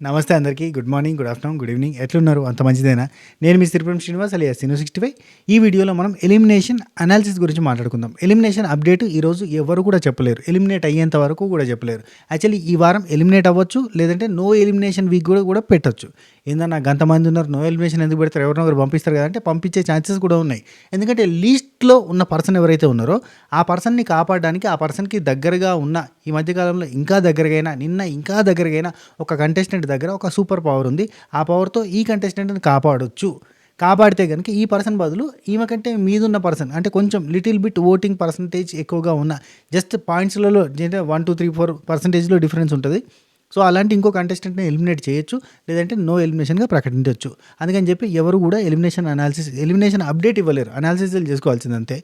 నమస్తే అందరికీ. Good morning, good afternoon, good evening. ఎట్లున్నారు? అంత మంచిదేనా? నేను మీ సిరిపురం శ్రీనివాస్ అలియాస్ సీను65. ఈ వీడియోలో మనం ఎలిమినేషన్ అనాలిసిస్ గురించి మాట్లాడుకుందాం. ఎలిమినేషన్ అప్డేట్ ఈరోజు ఎవరు కూడా చెప్పలేరు. ఎలిమినేట్ అయ్యేంత వరకు కూడా చెప్పలేరు. యాక్చువల్లీ ఈ వారం ఎలిమినేట్ అవ్వచ్చు, లేదంటే నో ఎలిమినేషన్ వీక్ కూడా పెట్టొచ్చు. ఏందన్నా గంతమంది ఉన్నారు, నో ఎలిమినేషన్ ఎందుకు పెడతారు? ఎవరినో ఒకరు పంపిస్తారు కదా అంటే పంపించే ఛాన్సెస్ కూడా ఉన్నాయి. ఎందుకంటే లీస్ట్‌లో ఉన్న పర్సన్ ఎవరైతే ఉన్నారో ఆ పర్సన్‌ని కాపాడడానికి, ఆ పర్సన్‌కి దగ్గరగా ఉన్న ఈ మధ్యకాలంలో ఇంకా దగ్గరగైన, నిన్న ఇంకా దగ్గరగైన ఒక కంటెస్టెంట్ దగ్గర ఒక సూపర్ పవర్ ఉంది. ఆ పవర్‌తో ఈ కంటెస్టెంట్‌ని కాపాడొచ్చు. కాపాడితే గనుక ఈ పర్సన్ బదులు ఈమె కంటే మీదున్న పర్సన్, అంటే కొంచెం లిటిల్ బిట్ ఓటింగ్ పర్సంటేజ్ ఎక్కువగా ఉన్న, జస్ట్ పాయింట్స్‌లలో అంటే 1, 2, 3, 4 పర్సంటేజ్‌లో డిఫరెన్స్ ఉంటది. సో, అలాంటి ఇంకో కంటెస్టెంట్‌ని ఎలిమినేట్ చేయొచ్చు. లేదంటే నో ఎలిమినేషన్‌గా ప్రకటించొచ్చు. అందుకని చెప్పి ఎవరు కూడా ఎలిమినేషన్ అప్డేట్ ఇవ్వలేరు. అనాలిసిస్‌లు చేసుకోవాల్సింది అంతే.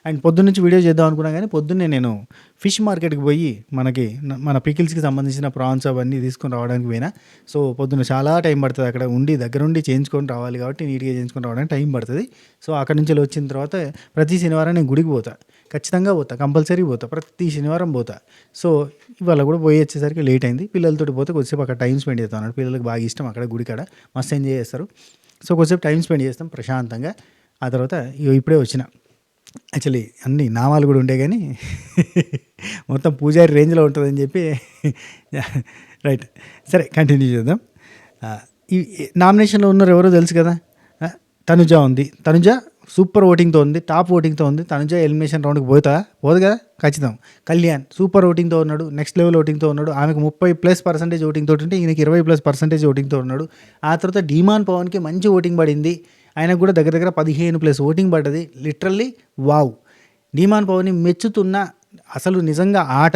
అండ్ పొద్దున్నుంచి వీడియో చేద్దాం అనుకున్నా కానీ పొద్దున్నే నేను ఫిష్ మార్కెట్‌కి పోయి మన పికిల్స్‌కి సంబంధించిన ప్రాన్స్ అవన్నీ తీసుకొని రావడానికి పోయినా. సో, పొద్దున్న చాలా టైం పడతది. అక్కడ దగ్గరుండి చేయించుకొని రావాలి కాబట్టి నీట్‌గా చేయించుకొని రావడానికి టైం పడతది. సో, అక్కడి నుంచి వచ్చిన తర్వాత ప్రతి శనివారం నేను గుడికి పోతా. ఖచ్చితంగా పోతా. కంపల్సరీ పోతా. ప్రతి శనివారం పోతా. సో, ఇవాళ కూడా పోయి వచ్చేసరికి లేట్ అయింది. పిల్లలతోటి పోతే కొద్దిసేపు అక్కడ టైం స్పెండ్ చేద్దాం అన్నట్టు. పిల్లలకి బాగా ఇష్టం అక్కడ గుడికాడ. మస్తు ఎంజాయ్ చేస్తారు. సో, కొద్దిసేపు టైం స్పెండ్ చేస్తాం ప్రశాంతంగా. ఆ తర్వాత ఇప్పుడే వచ్చిన. యాక్చువల్లీ అన్ని నామాలు కూడా ఉండే కానీ మొత్తం పూజారి రేంజ్లో ఉంటుందని చెప్పి రైట్. సరే, కంటిన్యూ చేద్దాం. ఈ నామినేషన్లో ఉన్నారు ఎవరో తెలుసు కదా. తనుజ ఉంది. తనుజ సూపర్ ఓటింగ్తో ఉంది, టాప్ ఓటింగ్తో ఉంది. తనుజ ఎలిమినేషన్ రౌండ్కి పోదు కదా ఖచ్చితం. కళ్యాణ్ సూపర్ ఓటింగ్తో ఉన్నాడు, నెక్స్ట్ లెవెల్ ఓటింగ్తో ఉన్నాడు. ఆమెకు 30+% ఓటింగ్తో ఉంటే ఈయనకి 20+% ఓటింగ్తో ఉన్నాడు. ఆ తర్వాత డీమాన్ పవన్కి మంచి ఓటింగ్ పడింది. ఆయనకు కూడా దగ్గర దగ్గర 15+ ఓటింగ్ పడ్డది. Literally wow. డీమాన్ పవన్ని మెచ్చుతున్న, అసలు నిజంగా ఆట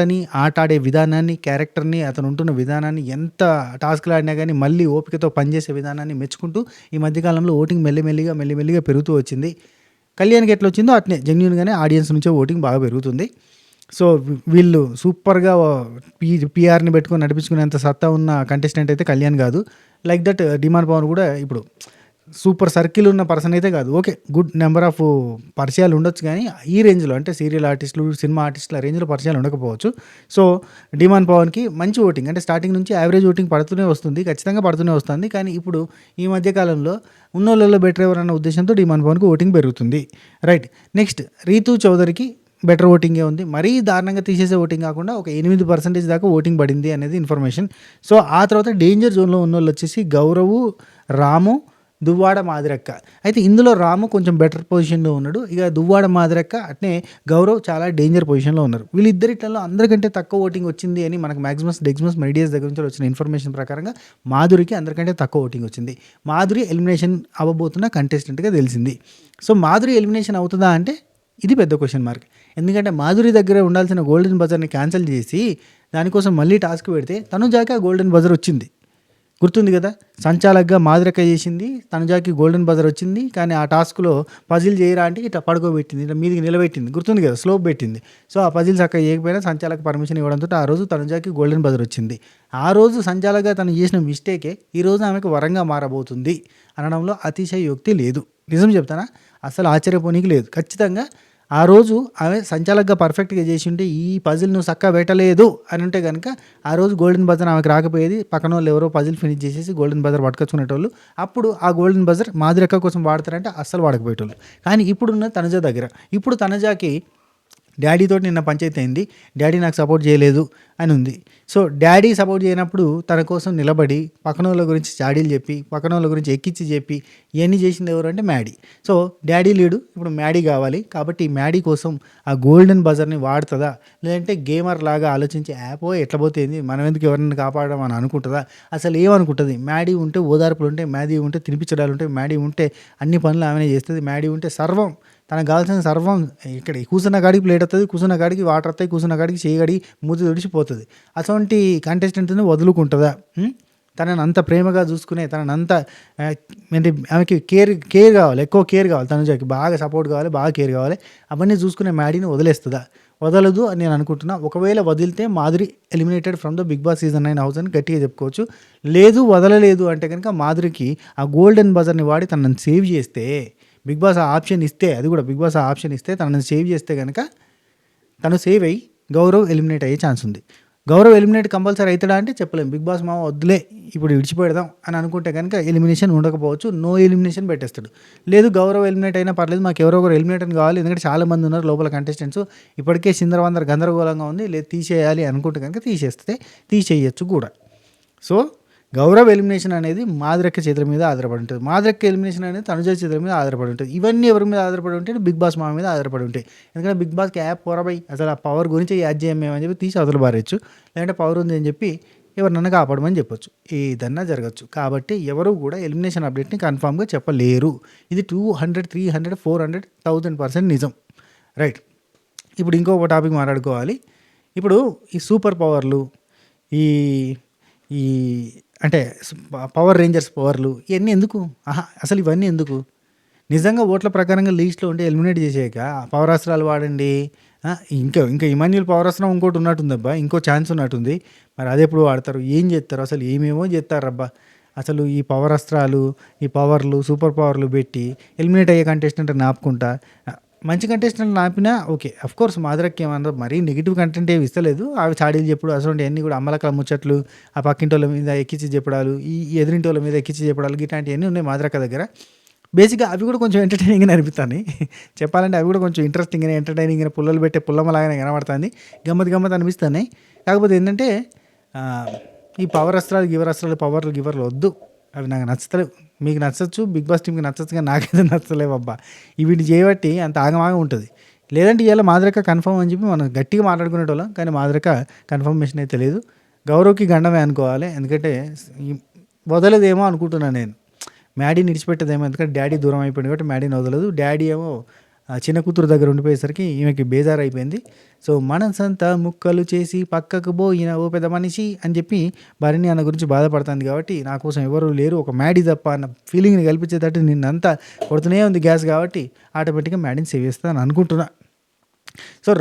ఆడే విధానాన్ని, క్యారెక్టర్ని, అతను ఉంటున్న విధానాన్ని, ఎంత టాస్క్లు ఆడినా కానీ మళ్ళీ ఓపికతో పనిచేసే విధానాన్ని మెచ్చుకుంటూ ఈ మధ్యకాలంలో ఓటింగ్ మెల్లిమెల్లిగా పెరుగుతూ వచ్చింది. కళ్యాణ్కి ఎట్లా వచ్చిందో అట్నే జెన్యూన్గానే ఆడియన్స్ నుంచే ఓటింగ్ బాగా పెరుగుతుంది. సో, వీళ్ళు సూపర్గా పీఆర్ని పెట్టుకొని నడిపించుకునేంత సత్తా ఉన్న కంటెస్టెంట్ అయితే కళ్యాణ్ కాదు. లైక్ దట్ డీమాన్ పవన్ కూడా ఇప్పుడు సూపర్ సర్కిల్ ఉన్న పర్సన్ అయితే కాదు. ఓకే, గుడ్ నెంబర్ ఆఫ్ పరిచయాలు ఉండొచ్చు కానీ ఈ రేంజ్లో, అంటే సీరియల్ ఆర్టిస్టులు, సినిమా ఆర్టిస్టుల రేంజ్లో పరిచయాలు ఉండకపోవచ్చు. సో, డీమాన్ పవన్కి మంచి ఓటింగ్, అంటే స్టార్టింగ్ నుంచి యావరేజ్ ఓటింగ్ పడుతూనే వస్తుంది, ఖచ్చితంగా పడుతూనే వస్తుంది. కానీ ఇప్పుడు ఈ మధ్యకాలంలో ఉన్నోళ్ళలో బెటర్ ఎవరన్న ఉద్దేశంతో డీమాన్ పవన్కి ఓటింగ్ పెరుగుతుంది. రైట్. నెక్స్ట్ రీతూ చౌదరికి బెటర్ ఓటింగే ఉంది. మరీ దారుణంగా తీసేసే ఓటింగ్ కాకుండా ఒక 8% దాకా ఓటింగ్ పడింది అనేది ఇన్ఫర్మేషన్. సో, ఆ తర్వాత డేంజర్ జోన్లో ఉన్నోళ్ళు వచ్చేసి గౌరవ్, రాము, దువ్వాడ మాదిరక్క. అయితే ఇందులో రాము కొంచెం బెటర్ పొజిషన్లో ఉన్నాడు. ఇక దువ్వాడ మాదిరక్క అట్నే గౌరవ్ చాలా డేంజర్ పొజిషన్లో ఉన్నారు. వీళ్ళిద్దరిట్లలో అందరికంటే తక్కువ ఓటింగ్ వచ్చింది అని మనకు డెగ్మస్ మీడియాస్ దగ్గర నుంచి వచ్చిన ఇన్ఫర్మేషన్ ప్రకారంగా మాధురికి అందరికంటే తక్కువ ఓటింగ్ వచ్చింది. మాధురి ఎలిమినేషన్ అవ్వబోతున్న కంటెస్టెంట్గా తెలిసింది. సో, మాధురి ఎలిమినేషన్ అవుతుందా అంటే ఇది పెద్ద క్వశ్చన్ మార్క్. ఎందుకంటే మాధురి దగ్గర ఉండాల్సిన గోల్డెన్ బజర్ని క్యాన్సిల్ చేసి దానికోసం మళ్ళీ టాస్క్ పెడితే తనుజాకి గోల్డెన్ బజర్ వచ్చింది. గుర్తుంది కదా. సంచాలకుగా మాదిరక్క చేసింది, తనుజాకి గోల్డెన్ బజర్ వచ్చింది. కానీ ఆ టాస్క్లో పజిల్ చేయరా అంటే ఇట్లా పడుకోబెట్టింది, ఇట్లా మీదికి నిలబెట్టింది. గుర్తుంది కదా, స్లోప్ పెట్టింది. సో, ఆ పజిల్ చక్కగా చేయకపోయినా సంచాలక పర్మిషన్ ఇవ్వడంతో ఆ రోజు తనుజాకి గోల్డెన్ బజర్ వచ్చింది. ఆ రోజు సంచాలకుగా తను చేసిన మిస్టేకే ఈరోజు ఆమెకు వరంగా మారబోతుంది అనడంలో అతిశయోక్తి లేదు. నిజం చెప్తానా, అసలు ఆశ్చర్యపోనీకి లేదు. ఖచ్చితంగా ఆ రోజు ఆమె సంచాలకుగా పర్ఫెక్ట్గా చేసి ఉంటే, ఈ పజిల్ నువ్వు చక్కగా పెట్టలేదు అని ఉంటే కనుక ఆ రోజు గోల్డెన్ బజర్ ఆమెకు రాకపోయేది. పక్కన వాళ్ళు ఎవరో పజిల్ ఫినిష్ చేసేసి గోల్డెన్ బజర్ పట్టుకొచ్చుకునేటోళ్ళు. అప్పుడు ఆ గోల్డెన్ బజర్ మాదిరక్క కోసం వాడతారంటే అస్సలు వాడకపోయేటోళ్ళు. కానీ ఇప్పుడున్న తనుజ దగ్గర, ఇప్పుడు తనుజాకి డాడీతో నిన్న పంచాయతీ అయింది. డాడీ నాకు సపోర్ట్ చేయలేదు అని ఉంది. సో, డాడీ సపోర్ట్ చేయనప్పుడు తన కోసం నిలబడి పక్కన వాళ్ళ గురించి చాడీలు చెప్పి, పక్కన వాళ్ళ గురించి ఎక్కించి చెప్పి ఇవన్నీ చేసింది ఎవరు అంటే మ్యాడీ. సో, డాడీ లేడు, ఇప్పుడు మ్యాడీ కావాలి. కాబట్టి మ్యాడీ కోసం ఆ గోల్డెన్ బజర్ని వాడుతుందా, లేదంటే గేమర్ లాగా ఆలోచించి యాపో ఎట్లా పోతేంది, మనం ఎందుకు ఎవరిని కాపాడడం అని అనుకుంటుందా, అసలు ఏమనుకుంటుంది. మ్యాడీ ఉంటే ఓదార్పులు ఉంటాయి, మ్యాడీ ఉంటే తినిపించడాలు ఉంటాయి, మ్యాడీ ఉంటే అన్ని పనులు ఆమెనే చేస్తుంది, మ్యాడీ ఉంటే సర్వం, తనకు కావాల్సిన సర్వం ఇక్కడ కూర్చున్న కాడికి ప్లేట్ వస్తుంది, కూర్చున్న కాడికి వాటర్ వస్తాయి, కూర్చున్న కాడికి చేయగడి మూతి తడిచిపోతుంది. అటువంటి కంటెస్టెంట్ని వదులుకుంటుందా? తనని అంత ప్రేమగా చూసుకునే, తనని అంత అంటే ఆమెకి కేర్ కావాలి, ఎక్కువ కేర్ కావాలి, తనుజాకి బాగా సపోర్ట్ కావాలి, బాగా కేర్ కావాలి. అవన్నీ చూసుకునే మ్యాడీని వదిలేస్తుందా? వదలదు అని నేను అనుకుంటున్నా. ఒకవేళ వదిలితే Madhuri eliminated from the Bigg Boss season 9 house అని గట్టిగా చెప్పుకోవచ్చు. లేదు, వదలలేదు అంటే కనుక మాధురికి ఆ గోల్డెన్ బజర్ని వాడి తనని సేవ్ చేస్తే, బిగ్ బాస్ ఆ ఆప్షన్ ఇస్తే, అది కూడా బిగ్ బాస్ ఆ ఆప్షన్ ఇస్తే తనని సేవ్ చేస్తే కనుక తను సేవ్ అయ్యి గౌరవ్ ఎలిమినేట్ అయ్యే ఛాన్స్ ఉంది. గౌరవ్ ఎలిమినేట్ కంపల్సరీ అవుతాడా అంటే చెప్పలేం. బిగ్ బాస్ మామ వద్దులే ఇప్పుడు విడిచిపెడదాం అని అనుకుంటే కనుక ఎలిమినేషన్ ఉండకపోవచ్చు. నో ఎలిమినేషన్ పెట్టేస్తాడు. లేదు గౌరవ్ ఎలిమినేట్ అయినా పర్లేదు, మాకు ఎవరో ఒకరు ఎలిమినేట్ అని కావాలి, ఎందుకంటే చాలామంది ఉన్నారు లోపల కంటెస్టెంట్స్, ఇప్పటికే చిందరవందర గందరగోళంగా ఉంది, లేదు తీసేయాలి అనుకుంటే కనుక తీసేయచ్చు కూడా. సో గౌరవ్ ఎలిమినేషన్ అనేది మాదిరక్క చేతుల మీద ఆధారపడి ఉంటుంది. మాదిరక్క ఎలిమినేషన్ అనేది తనుజ చేతుల మీద ఆధారపడి ఉంటుంది. ఇవన్నీ ఎవరి మీద ఆధారపడి ఉంటాయి? బిగ్ బాస్ మామ మీద ఆధారపడి ఉంటాయి. ఎందుకంటే బిగ్ బాస్కి యాప్ పోరాబై అసలు ఆ పవర్ గురించి యాడ్ చేయమని చెప్పి తీసి అవతల బారేయచ్చు, లేదంటే పవర్ ఉంది అని చెప్పి ఎవరినన్నా కాపాడమని చెప్పొచ్చు, ఏదన్నా జరగచ్చు. కాబట్టి ఎవరు కూడా ఎలిమినేషన్ అప్డేట్ని కన్ఫామ్గా చెప్పలేరు. ఇది 200, 300, 400, 1000% నిజం. రైట్. ఇప్పుడు ఇంకొక టాపిక్ మాట్లాడుకోవాలి. ఇప్పుడు ఈ సూపర్ పవర్లు, ఈ ఈ అంటే పవర్ రేంజర్స్ పవర్లు ఇవన్నీ ఎందుకు? అసలు ఇవన్నీ ఎందుకు? నిజంగా ఓట్ల ప్రకారంగా లీస్ట్లో ఉంటే ఎలిమినేట్ చేసేయక పవరాస్త్రాలు వాడండి. ఇంకా ఇమాన్యుల్ పవరాస్త్రం ఇంకోటి ఉన్నట్టుందబ్బా, ఇంకో ఛాన్స్ ఉన్నట్టుంది. మరి అది ఎప్పుడు వాడతారు, ఏం చేస్తారు, అసలు ఏమేమో చేస్తారబ్బా. అసలు ఈ పవరాస్త్రాలు, ఈ పవర్లు, సూపర్ పవర్లు పెట్టి ఎలిమినేట్ అయ్యే కంటెస్టెంట్ ఆపుకుంటా. మంచి కంటెస్టెంట్ ఆపినా ఓకే, అఫ్కోర్స్ మాదిరకి ఏమన్నా మరీ నెగిటివ్ కంటెంట్ ఏమి ఇస్తలేదు. అవి చాడీలు చెప్పుడు అసలు అన్నీ కూడా అమ్మలకల ముచ్చట్లు, ఆ పక్కింటి వాళ్ళ మీద ఎక్కించి చెప్పడాలు, ఈ ఎదురింటి వాళ్ళ మీద ఎక్కించి చెప్పడాలు, ఇట్లాంటివన్నీ ఉన్నాయి మాదిరక్క దగ్గర. బేసిక్గా అవి కూడా కొంచెం ఎంటర్టైనింగ్గా అనిపిస్తాయి. చెప్పాలంటే అవి కూడా కొంచెం ఇంట్రెస్టింగ్గా ఎంటర్టైనింగ్గా పుల్లలు పెట్టే పుల్లమ్మలాగానే కనబడుతుంది, గమ్మత్ అనిపిస్తున్నాయి. కాకపోతే ఏంటంటే ఈ పవర్ అస్త్రాలు పవర్లు వద్దు, అవి నాకు నచ్చలేవు. మీకు నచ్చచ్చు, బిగ్ బాస్ టీమ్కి నచ్చచ్చు, కానీ నాకైతే నచ్చలేవు అబ్బా. వీటిని చేయబట్టి అంత ఆగమాగా ఉంటుంది. లేదంటే ఇవాళ మాదిరక్క కన్ఫర్మ్ అని చెప్పి మనం గట్టిగా మాట్లాడుకునేటోళ్ళం, కానీ మాదిరక్క కన్ఫర్మేషన్ అయితే లేదు. గౌరవ్కి గండమే అనుకోవాలి, ఎందుకంటే వదలదేమో అనుకుంటున్నాను నేను. మ్యాడీని విడిచిపెట్టేదేమో, ఎందుకంటే డాడీ దూరం అయిపోయింది కాబట్టి మ్యాడీని వదలదు. డాడీ ఏమో చిన్న కూతురు దగ్గర ఉండిపోయేసరికి ఈమెకి బేజారు అయిపోయింది. సో మనసంతా ముక్కలు చేసి పక్కకు పోయిన ఓ పెద్ద మనిషి అని చెప్పి భరణి అన్న గురించి బాధపడుతుంది. కాబట్టి నా కోసం ఎవరు లేరు, ఒక మ్యాడీ తప్ప అన్న ఫీలింగ్ని కల్పించేటట్టు నిన్నంతా కొడుతూనే ఉంది గ్యాస్, కాబట్టి ఆటోమేటిక్గా మ్యాడీని సేవ్ చేస్తాను అనుకుంటున్నా. సో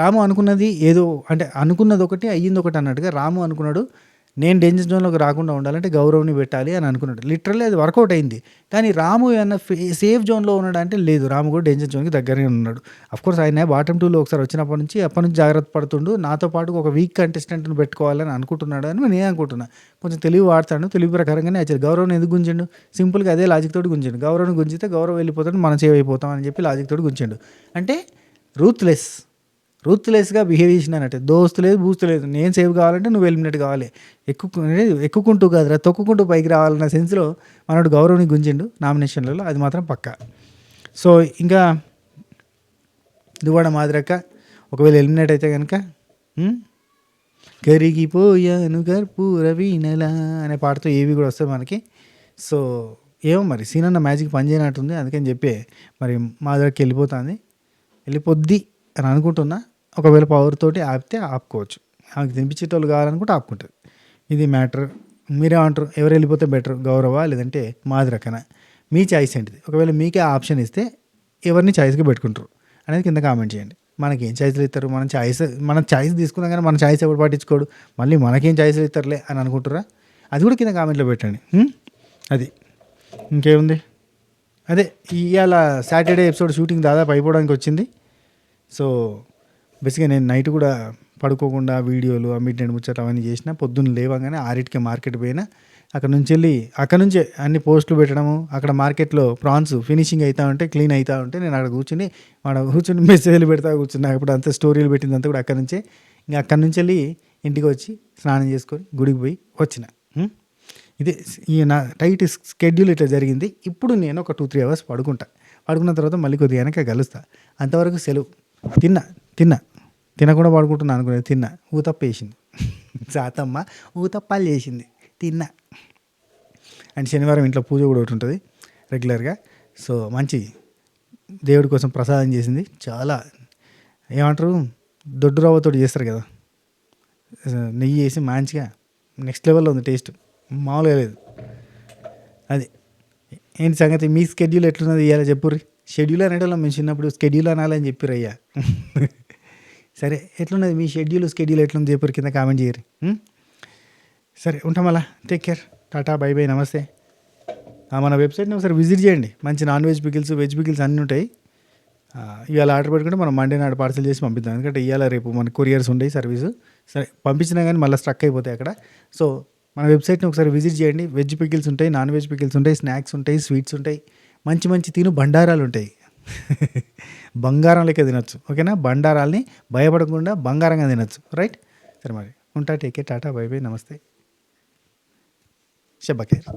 రాము అనుకున్నది ఏదో, అంటే అనుకున్నది ఒకటి అయ్యింది ఒకటి అన్నట్టుగా రాము అనుకున్నాడు, నేను డేంజర్ జోన్లోకి రాకుండా ఉండాలంటే గౌరవ్ని పెట్టాలి అని అనుకున్నాడు. లిటరల్లీ అది వర్కౌట్ అయింది. కానీ రాము ఏమన్నా సేఫ్ జోన్లో ఉన్నాడు అంటే లేదు, రాము కూడా డేంజర్ జోన్కి దగ్గరగా ఉన్నాడు. అఫ్కోర్స్ ఆయన బాటమ్ 2లో ఒకసారి వచ్చినప్పటి నుంచి జాగ్రత్త పడుతుండు. నాతో పాటు ఒక వీక్ కంటెస్టెంట్ని పెట్టుకోవాలని అనుకుంటున్నాడు అని నేను అనుకుంటున్నా. కొంచెం తెలివి వాడతాడు, తెలివి ప్రకారంగానే వచ్చారు. గౌరవ్ని ఎందుకు గుంజిండు? సింపుల్గా అదే లాజిక్ తోటి గుంజిండు. గౌరవ్ని గుంజితే గౌరవ్ వెళ్ళిపోతాడు, మనం సేవ్ అయిపోతాం అని చెప్పి లాజిక్ తోటి గుంజిండు. అంటే రూత్లెస్గా బిహేవ్ చేసిన అన్నట్టు. దోస్తు లేదు, బూస్తు లేదు, నేను సేవ్ కావాలంటే నువ్వు ఎలిమినేట్ కావాలి, ఎక్కుకుంటూ కాదురా తొక్కుకుంటూ పైకి రావాలన్న సెన్స్లో మనోడు గౌరవ్ని గుంజిండు నామినేషన్లలో, అది మాత్రం పక్కా. సో ఇంకా దువ్వాడ మాదిరక్క ఒకవేళ ఎలిమినేట్ అయితే కనుక కరిగిపోయాను కర్పూర వీణలా అనే పాటతో ఏవి కూడా వస్తాయి మనకి. సో ఏమో మరి సీనన్న మ్యాజిక్ పనిచేయనట్టుంది, అందుకని చెప్పి మరి మాదిరక్క వెళ్ళిపోద్ది అని అనుకుంటున్నా. ఒకవేళ పవర్ తోటి ఆపితే ఆపుకోవచ్చు, ఆమెకు తినిపించేటోళ్ళు కావాలనుకుంటే ఆపుకుంటుంది. ఇది మ్యాటర్. మీరేమంటారు, ఎవరు వెళ్ళిపోతే బెటర్, గౌరవ లేదంటే మాదిరక్కన? మీ చాయిస్ ఏంటిది? ఒకవేళ మీకే ఆప్షన్ ఇస్తే ఎవరిని చాయిస్గా పెట్టుకుంటారు అనేది కింద కామెంట్ చేయండి. మనకేం చాయిస్లు ఇస్తారు? మన చాయిస్ తీసుకున్నా కానీ మన చాయిస్ ఎవరు పట్టించుకోడు, మళ్ళీ మనకేం చాయిస్లు ఇస్తారులే అని అనుకుంటారా? అది కూడా కింద కామెంట్లో పెట్టండి. అది ఇంకేముంది, అదే ఇవాళ సాటర్డే ఎపిసోడ్ షూటింగ్ దాదాపు అయిపోవడానికి వచ్చింది. సో బేసిక్గా నేను నైట్ కూడా పడుకోకుండా వీడియోలు మిడ్ నైట్ ముచ్చట్లు అవన్నీ చేసిన. పొద్దున్న లేవగానే 6కి మార్కెట్ పోయినా, అక్కడ నుంచే అన్ని పోస్టులు పెట్టడము, అక్కడ మార్కెట్లో ప్రాన్స్ ఫినిషింగ్ అవుతూ ఉంటే, క్లీన్ అవుతూ ఉంటే నేను అక్కడ కూర్చుని మెసేజ్లు పెడతా కూర్చున్నా. ఇప్పుడు అంతా స్టోరీలు పెట్టిందంతా కూడా అక్కడ నుంచే. ఇంకా అక్కడి నుంచి వెళ్ళి ఇంటికి వచ్చి స్నానం చేసుకొని గుడికి పోయి వచ్చిన. ఇదే నా టైట్ స్కెడ్యూల్ ఇట్లా జరిగింది. ఇప్పుడు నేను ఒక 2-3 అవర్స్ పడుకున్న తర్వాత మళ్ళీ కొద్దిగా వెనక కలుస్తా. అంతవరకు సెలవు. తినకుండా పడుకుంటున్నా అనుకునేది, తిన్నా, ఊతప్ప వేసింది సాతమ్మ, ఊతప్పాలు చేసింది, తిన్నా. అండ్ శనివారం ఇంట్లో పూజ కూడా ఒకటి ఉంటుంది రెగ్యులర్గా. సో మంచి దేవుడి కోసం ప్రసాదం చేసింది. చాలా ఏమంటారు, దొడ్డు రవ్వతో చేస్తారు కదా, నెయ్యి వేసి మంచిగా నెక్స్ట్ లెవెల్లో ఉంది టేస్ట్, మామూలుగా లేదు. అది ఏంటి సంగతి, మీ స్కెడ్యూల్ ఎట్లున్నది ఇవాళ చెప్పుర్రి. షెడ్యూల్ అనేటోళ్ళం మేము చిన్నప్పుడు, స్కెడ్యూల్ అనాలని చెప్పారు అయ్యా. సరే ఎట్లున్నది మీ స్కెడ్యూల్ ఎట్లుంది చెప్పుర్రి, కింద కామెంట్ చేయరు. సరే ఉంటాం, అలా take care, Tata, by by, నమస్తే. మన వెబ్సైట్ని ఒకసారి విజిట్ చేయండి, మంచి non veg pickles, veg pickles అన్నీ ఉంటాయి. ఇవాళ ఆర్డర్ పెట్టుకుంటే మనం మండే నాడు పార్సల్ చేసి పంపిద్దాం, ఎందుకంటే ఇవాళ రేపు మన కొరియర్స్ ఉంటాయి సర్వీసు. సరే పంపించినా కానీ మళ్ళీ స్ట్రక్ అయిపోతాయి అక్కడ. సో మన వెబ్సైట్ని ఒకసారి విజిట్ చేయండి. వెజ్ పికిల్స్ ఉంటాయి, నాన్ వెజ్ పికిల్స్ ఉంటాయి, స్నాక్స్ ఉంటాయి, స్వీట్స్ ఉంటాయి, మంచి మంచి తిను బండారాలు ఉంటాయి. బంగారం లెక్క తినొచ్చు. ఓకేనా? బండారాల్ని భయపడకుండా బంగారంగా తినొచ్చు. రైట్? సరే మరి ఉంటా. Take care. Tata, by by, నమస్తే, షబ్బా ఖైర్.